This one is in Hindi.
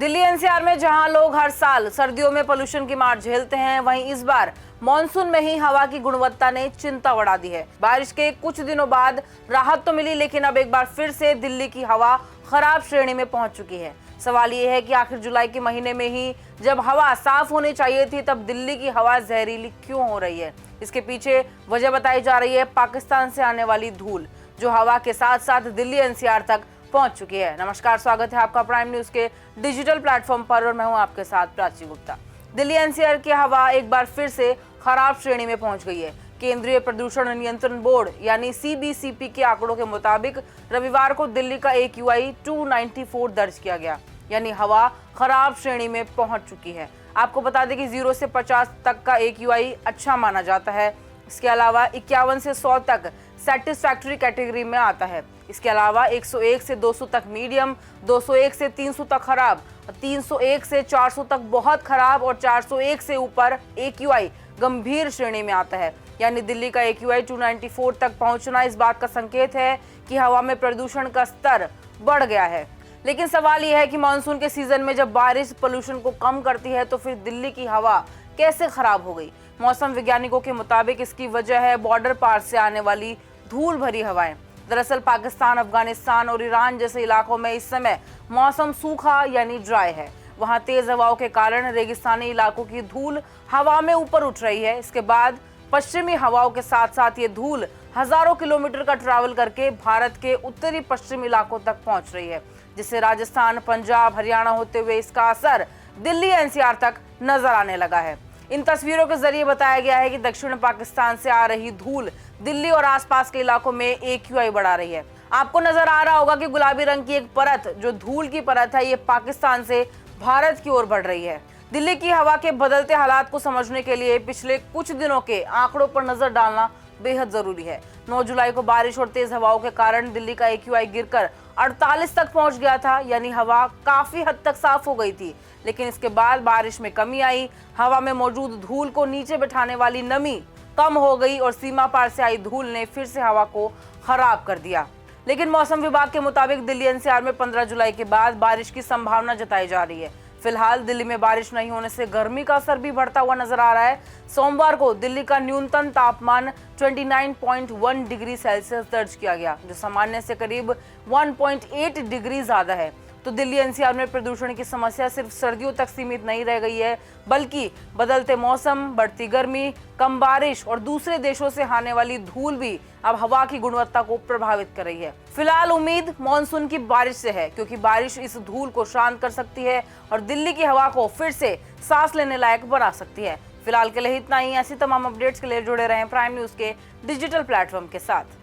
दिल्ली एनसीआर में जहां लोग हर साल सर्दियों में पोल्यूशन की मार झेलते हैं, वहीं इस बार मॉनसून में ही हवा की गुणवत्ता ने चिंता बढ़ा दी है। बारिश के कुछ दिनों बाद राहत तो मिली, लेकिन अब एक बार फिर से दिल्ली की हवा खराब श्रेणी में पहुंच चुकी है। सवाल ये है कि आखिर जुलाई के महीने में ही जब हवा साफ होनी चाहिए थी, तब दिल्ली की हवा जहरीली क्यों हो रही है? इसके पीछे वजह बताई जा रही है पाकिस्तान से आने वाली धूल, जो हवा के साथ साथ दिल्ली एनसीआर तक पहुंच चुकी है। नमस्कार, स्वागत है आपका प्राइम न्यूज के डिजिटल प्लेटफॉर्म पर और मैं हूं आपके साथ प्राची गुप्ता। दिल्ली एनसीआर की हवा एक बार फिर से खराब श्रेणी में पहुंच गई है। केंद्रीय प्रदूषण नियंत्रण बोर्ड यानी सीबीसीपी के आंकड़ों के मुताबिक रविवार को दिल्ली का AQI 294 दर्ज किया गया, यानी हवा खराब श्रेणी में पहुंच चुकी है। आपको बता दें कि 0 से 50 तक का AQI अच्छा माना जाता है। इसके अलावा 51 से 100 तक सेटिस्फैक्टरी कैटेगरी में आता है। इसके अलावा 101 से 200 तक मीडियम, 201 से 300 तक खराब, 301 से 400 तक बहुत खराब और 401 से ऊपर AQI गंभीर श्रेणी में आता है। यानी दिल्ली का AQI 294 तक पहुंचना इस बात का संकेत है कि हवा में प्रदूषण का स्तर बढ़ गया है। लेकिन सवाल यह है कि मानसून के सीजन में जब बारिश पोल्यूशन को कम करती है, तो फिर दिल्ली की हवा कैसे खराब हो गई? मौसम वैज्ञानिकों के मुताबिक इसकी वजह है बॉर्डर पार से आने वाली धूल भरी हवाएं। दरअसल पाकिस्तान, अफगानिस्तान और ईरान जैसे इलाकों में इस समय मौसम सूखा यानी ड्राई है। वहां तेज हवाओं के कारण रेगिस्तानी इलाकों की धूल हवा में ऊपर उठ रही है। इसके बाद पश्चिमी हवाओं के साथ साथ ये धूल हजारों किलोमीटर का ट्रैवल करके भारत के उत्तरी पश्चिमी इलाकों तक पहुंच रही है, जिससे राजस्थान, पंजाब, हरियाणा होते हुए इसका असर दिल्ली एनसीआर तक नजर आने लगा है। इन तस्वीरों के जरिए बताया गया है कि दक्षिण पाकिस्तान से आ रही धूल दिल्ली और आसपास के इलाकों में AQI बढ़ा रही है। आपको नजर आ रहा होगा कि गुलाबी रंग की एक परत, जो धूल की परत है, ये पाकिस्तान से भारत की ओर बढ़ रही है। दिल्ली की हवा के बदलते हालात को समझने के लिए पिछले कुछ दिनों के आंकड़ों पर नजर डालना बेहद जरूरी है। 9 जुलाई को बारिश और तेज हवाओं के कारण दिल्ली का AQI गिरकर 48 तक पहुंच गया था, यानी हवा काफी हद तक साफ हो गई थी। लेकिन इसके बाद बारिश में कमी आई, हवा में मौजूद धूल को नीचे बिठाने वाली नमी कम हो गई और सीमा पार से आई धूल ने फिर से हवा को खराब कर दिया। लेकिन मौसम विभाग के मुताबिक दिल्ली एनसीआर में 15 जुलाई के बाद बारिश की संभावना जताई जा रही है। फिलहाल दिल्ली में बारिश नहीं होने से गर्मी का असर भी बढ़ता हुआ नजर आ रहा है। सोमवार को दिल्ली का न्यूनतम तापमान 29.1 डिग्री सेल्सियस दर्ज किया गया, जो सामान्य से करीब 1.8 डिग्री ज्यादा है। तो दिल्ली एनसीआर में प्रदूषण की समस्या सिर्फ सर्दियों तक सीमित नहीं रह गई है, बल्कि बदलते मौसम, बढ़ती गर्मी, कम बारिश और दूसरे देशों से आने वाली धूल भी अब हवा की गुणवत्ता को प्रभावित कर रही है। फिलहाल उम्मीद मानसून की बारिश से है, क्योंकि बारिश इस धूल को शांत कर सकती है और दिल्ली की हवा को फिर से सांस लेने लायक बना सकती है। फिलहाल के लिए इतना ही। ऐसी तमाम अपडेट्स के लिए जुड़े रहें प्राइम न्यूज के डिजिटल प्लेटफॉर्म के साथ।